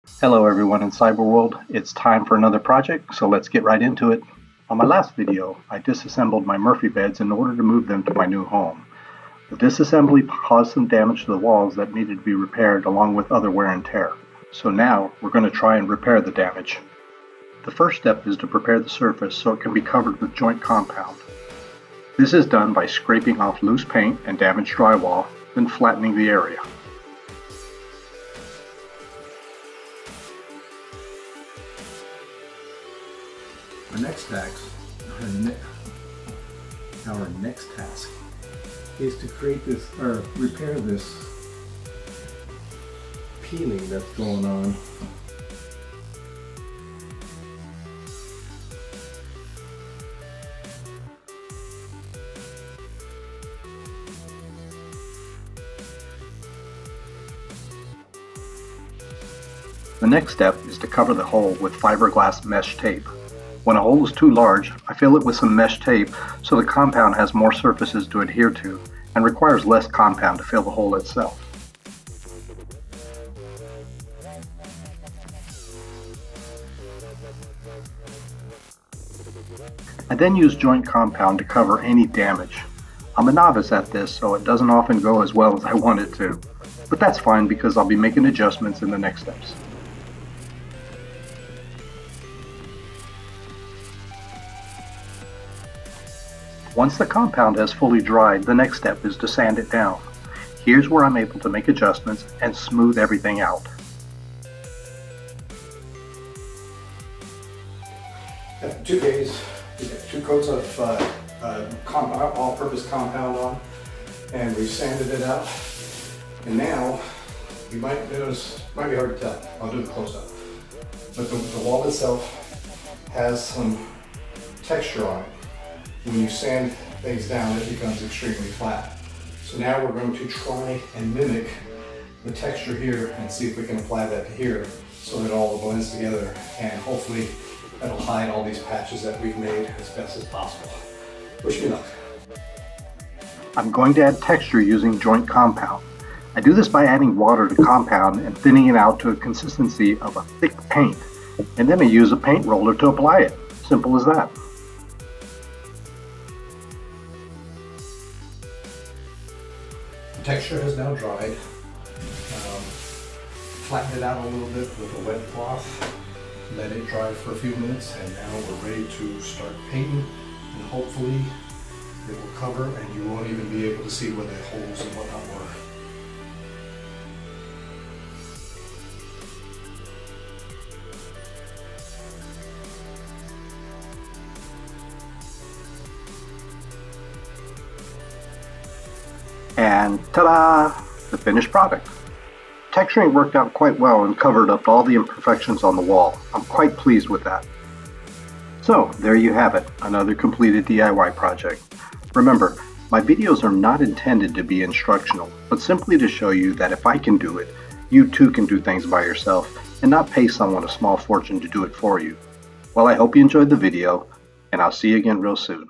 Hello everyone in Cyberworld, it's time for another project, so let's get right into it. On my last video, I disassembled my Murphy beds in order to move them to my new home. The disassembly caused some damage to the walls that needed to be repaired along with other wear and tear. So now we're going to try and repair the damage. The first step is to prepare the surface so it can be covered with joint compound. This is done by scraping off loose paint and damaged drywall, then flattening the area. Our next task is to create this or repair this peeling that's going on. The next step is to cover the hole with fiberglass mesh tape. When a hole is too large, I fill it with some mesh tape so the compound has more surfaces to adhere to and requires less compound to fill the hole itself. I then use joint compound to cover any damage. I'm a novice at this, so it doesn't often go as well as I want it to, but that's fine because I'll be making adjustments in the next steps. Once the compound has fully dried, the next step is to sand it down. Here's where I'm able to make adjustments and smooth everything out. After 2 days, we got 2 coats of all-purpose compound on, and we've sanded it out. And now, you might notice, it might be hard to tell, I'll do the close-up, but the wall itself has some texture on it. When you sand things down, it becomes extremely flat. So now we're going to try and mimic the texture here and see if we can apply that to here so that it all blends together, and hopefully that'll hide all these patches that we've made as best as possible. Wish me luck. I'm going to add texture using joint compound. I do this by adding water to compound and thinning it out to a consistency of a thick paint, and then I use a paint roller to apply it. Simple as that. The texture has now dried. Flattened it out a little bit with a wet cloth. Let it dry for a few minutes, and now we're ready to start painting, and hopefully it will cover and you won't even be able to see where the holes and whatnot were. And ta-da! The finished product. Texturing worked out quite well and covered up all the imperfections on the wall. I'm quite pleased with that. So, there you have it, another completed DIY project. Remember, my videos are not intended to be instructional, but simply to show you that if I can do it, you too can do things by yourself and not pay someone a small fortune to do it for you. Well, I hope you enjoyed the video, and I'll see you again real soon.